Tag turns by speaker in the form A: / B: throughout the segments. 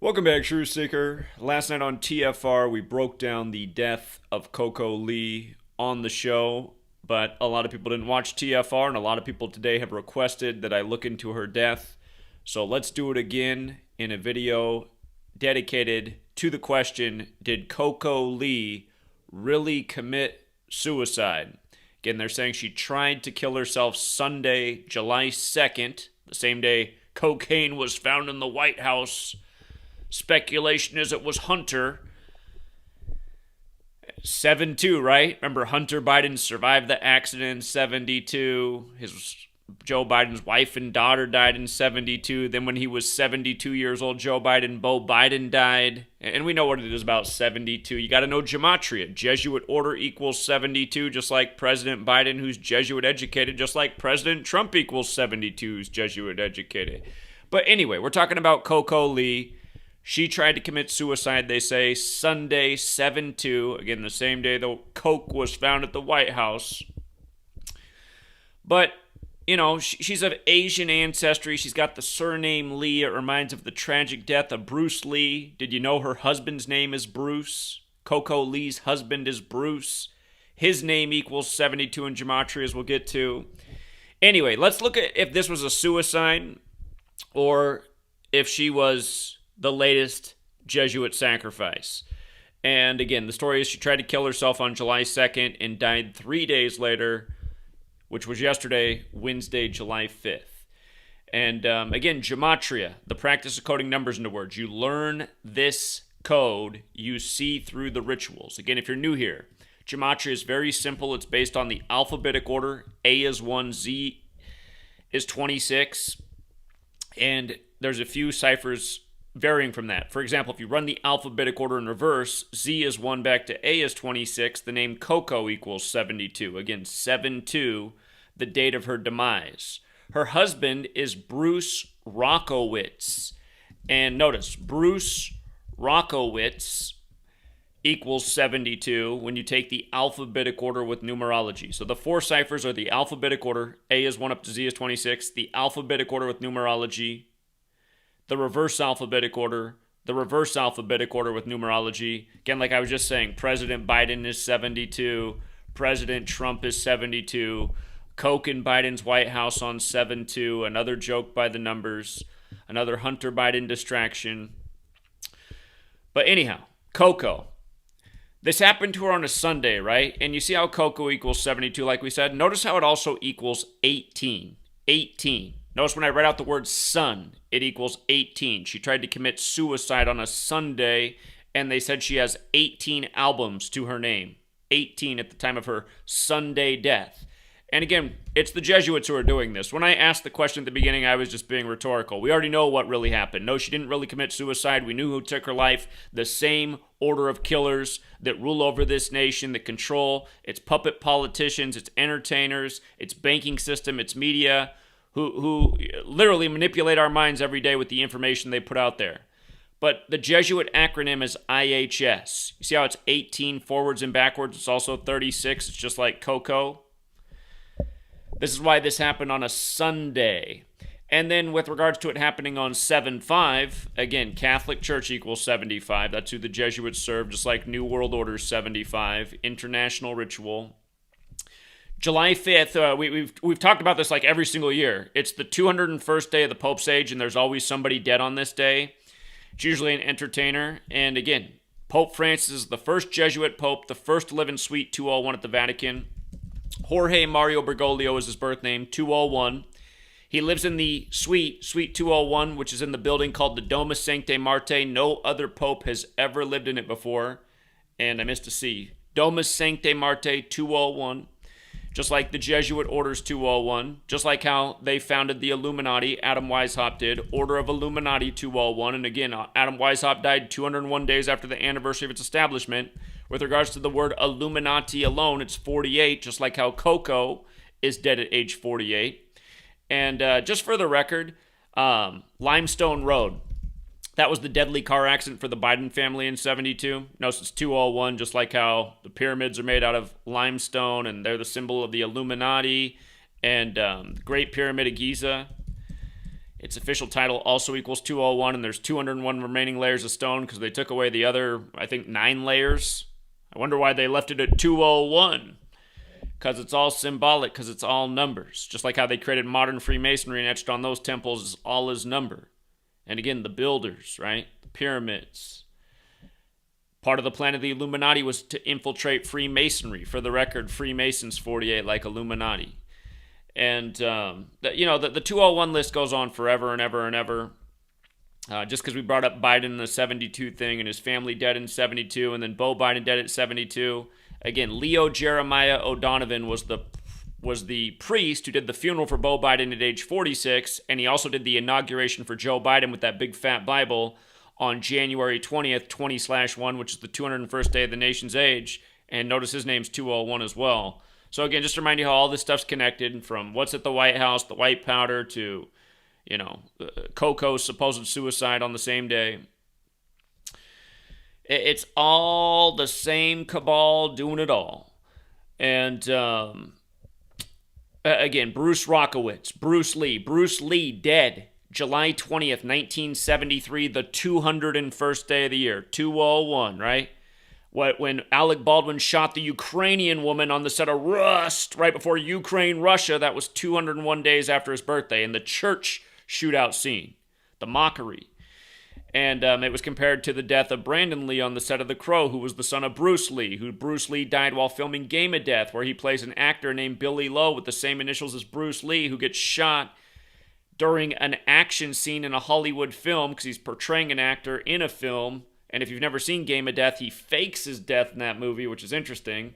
A: Welcome back, True Seeker. Last night on TFR, we broke down the death of Coco Lee on the show, but a lot of people didn't watch TFR, and a lot of people today have requested that I look into her death. So let's do it again in a video dedicated to the question, did Coco Lee really commit suicide? Again, they're saying she tried to kill herself Sunday, July 2nd, the same day cocaine was found in the White House. Speculation is it was Hunter. 7-2, right? Remember, Hunter Biden survived the accident in 72. Joe Biden's wife and daughter died in 72. Then when he was 72 years old, Joe Biden died. And we know what it is about 72. You got to know GEMATRIA. Jesuit order equals 72, just like President Biden, who's Jesuit educated, just like President Trump equals 72, who's Jesuit educated. But anyway, we're talking about Coco Lee. She tried to commit suicide, they say, Sunday, 7-2. Again, the same day the coke was found at the White House. But, you know, she's of Asian ancestry. She's got the surname Lee. It reminds of the tragic death of Bruce Lee. Did you know her husband's name is Bruce? Coco Lee's husband is Bruce. His name equals 72 in gematria, as we'll get to. Anyway, let's look at if this was a suicide or if she was the latest Jesuit sacrifice. And again, the story is she tried to kill herself on July 2nd and died 3 days later, which was yesterday, Wednesday, July 5th. And again, gematria, the practice of coding numbers into words. You learn this code, you see through the rituals. Again, if you're new here, gematria is very simple. It's based on the alphabetic order. A is 1, Z is 26. And there's a few ciphers varying from that. For example, if you run the alphabetic order in reverse, Z is 1 back to A is 26, the name Coco equals 72. Again, 7-2, the date of her demise. Her husband is Bruce Rockowitz. And notice, Bruce Rockowitz equals 72 when you take the alphabetic order with numerology. So the four ciphers are the alphabetic order. A is 1 up to Z is 26. The alphabetic order with numerology. The reverse alphabetic order, the reverse alphabetic order with numerology. Again, like I was just saying, President Biden is 72, President Trump is 72, Coke in Biden's White House on 7-2, another joke by the numbers, another Hunter Biden distraction. But anyhow, Coco. This happened to her on a Sunday, right? And you see how Coco equals 72, like we said? Notice how it also equals 18. 18. Notice when I write out the word sun, it equals 18. She tried to commit suicide on a Sunday, and they said she has 18 albums to her name. 18 at the time of her Sunday death. And again, it's the Jesuits who are doing this. When I asked the question at the beginning, I was just being rhetorical. We already know what really happened. No, she didn't really commit suicide. We knew who took her life. The same order of killers that rule over this nation, that control its puppet politicians, its entertainers, its banking system, its media, who literally manipulate our minds every day with the information they put out there. But the Jesuit acronym is IHS. You see how it's 18 forwards and backwards? It's also 36. It's just like Coco. This is why this happened on a Sunday. And then with regards to it happening on 7-5, again, Catholic Church equals 75. That's who the Jesuits serve, just like New World Order 75. International ritual. July 5th, we've talked about this like every single year. It's the 201st day of the Pope's age, and there's always somebody dead on this day. It's usually an entertainer. And again, Pope Francis is the first Jesuit Pope, the first to live in Suite 201 at the Vatican. Jorge Mario Bergoglio is his birth name, 201. He lives in the Suite 201, which is in the building called the Domus Sancti Marte. No other Pope has ever lived in it before. And I missed a C. Domus Sancti Marte 201. Just like the Jesuit Orders 201, just like how they founded the Illuminati, Adam Weishaupt did, Order of Illuminati 201. And again, Adam Weishaupt died 201 days after the anniversary of its establishment. With regards to the word Illuminati alone, it's 48, just like how Coco is dead at age 48. And just for the record, Limestone Road. That was the deadly car accident for the Biden family in 72. Notice it's 201, just like how the pyramids are made out of limestone and they're the symbol of the Illuminati and the Great Pyramid of Giza. Its official title also equals 201, and there's 201 remaining layers of stone because they took away the other, I think, 9 layers. I wonder why they left it at 201. Because it's all symbolic, because it's all numbers. Just like how they created modern Freemasonry and etched on those temples all as number. And again, the builders, right? The pyramids. Part of the plan of the Illuminati was to infiltrate Freemasonry. For the record, Freemasons 48 like Illuminati. And, the 201 list goes on forever and ever and ever. Just because we brought up Biden in the 72 thing and his family dead in 72, and then Beau Biden dead at 72. Again, Leo Jeremiah O'Donovan was the priest who did the funeral for Beau Biden at age 46, and he also did the inauguration for Joe Biden with that big fat Bible on January 20th, 20/1, which is the 201st day of the nation's age. And notice his name's 201 as well. So again, just to remind you how all this stuff's connected, from what's at the White House, the white powder, to, Coco's supposed suicide on the same day. It's all the same cabal doing it all. And again, Bruce Rockowitz, Bruce Lee dead July 20th, 1973, the 201st day of the year, 201, right? When Alec Baldwin shot the Ukrainian woman on the set of Rust right before Ukraine-Russia, that was 201 days after his birthday, in the church shootout scene, the mockery. And it was compared to the death of Brandon Lee on the set of The Crow, who was the son of Bruce Lee, who Bruce Lee died while filming Game of Death, where he plays an actor named Billy Lowe with the same initials as Bruce Lee, who gets shot during an action scene in a Hollywood film because he's portraying an actor in a film. And if you've never seen Game of Death, he fakes his death in that movie, which is interesting.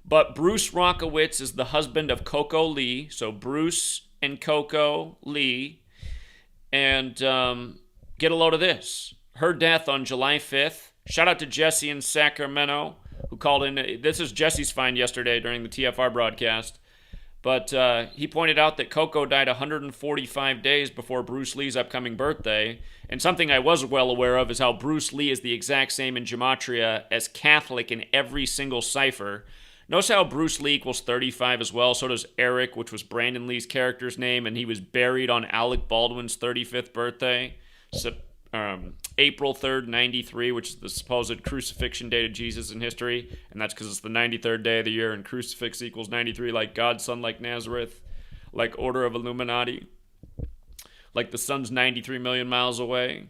A: But Bruce Rockowitz is the husband of Coco Lee, so Bruce and Coco Lee. And get a load of this. Her death on July 5th. Shout out to Jesse in Sacramento, who called in. This is Jesse's find yesterday during the TFR broadcast. But he pointed out that Coco died 145 days before Bruce Lee's upcoming birthday. And something I was well aware of is how Bruce Lee is the exact same in GEMATRIA as Catholic in every single cipher. Notice how Bruce Lee equals 35 as well. So does Eric, which was Brandon Lee's character's name. And he was buried on Alec Baldwin's 35th birthday. So, April 3rd, 93, which is the supposed crucifixion date of Jesus in history. And that's because it's the 93rd day of the year, and crucifix equals 93, like God, Son, like Nazareth, like Order of Illuminati, like the sun's 93 million miles away,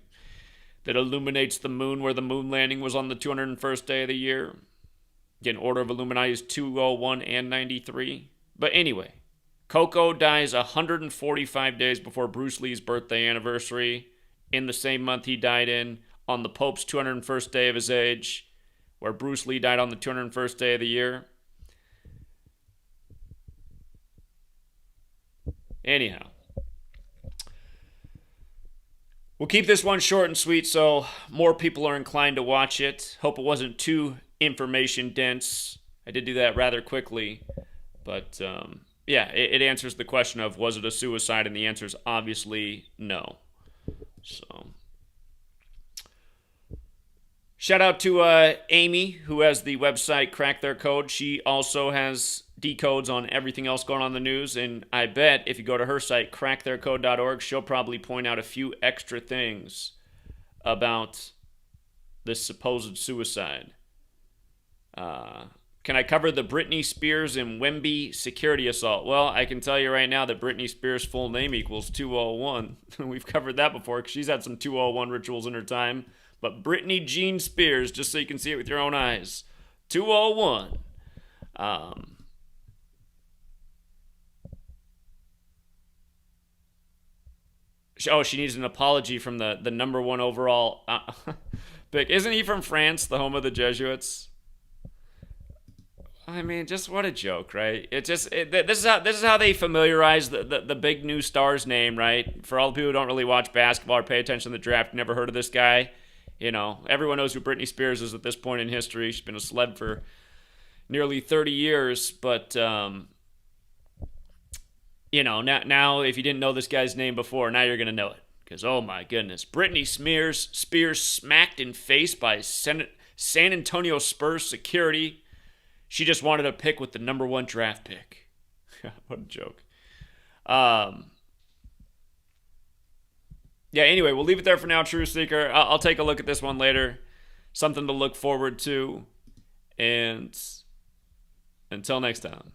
A: that illuminates the moon where the moon landing was on the 201st day of the year. Again, Order of Illuminati is 201 and 93. But anyway, Coco dies 145 days before Bruce Lee's birthday anniversary, in the same month he died in, on the Pope's 201st day of his age, where Bruce Lee died on the 201st day of the year. Anyhow, we'll keep this one short and sweet so more people are inclined to watch it. Hope it wasn't too information dense. I did do that rather quickly. But, it answers the question of, was it a suicide? And the answer is obviously no. So, shout out to Amy, who has the website Crack Their Code. She also has decodes on everything else going on in the news, and I bet if you go to her site, cracktheircode.org, she'll probably point out a few extra things about this supposed suicide. Can I cover the Britney Spears and Wemby security assault? Well, I can tell you right now that Britney Spears' full name equals 201. We've covered that before because she's had some 201 rituals in her time. But Britney Jean Spears, just so you can see it with your own eyes, 201. She needs an apology from the number one overall pick. Isn't he from France, the home of the Jesuits? I mean, just what a joke, right? This is how they familiarize the big new star's name, right? For all the people who don't really watch basketball or pay attention to the draft, never heard of this guy. Everyone knows who Britney Spears is at this point in history. She's been a celeb for nearly 30 years, but now if you didn't know this guy's name before, now you're gonna know it. Because oh my goodness, Britney Spears smacked in face by San Antonio Spurs security. She just wanted a pick with the number 1 draft pick. What a joke. yeah, anyway, we'll leave it there for now, Truth Seeker. I'll take a look at this one later. Something to look forward to. And until next time.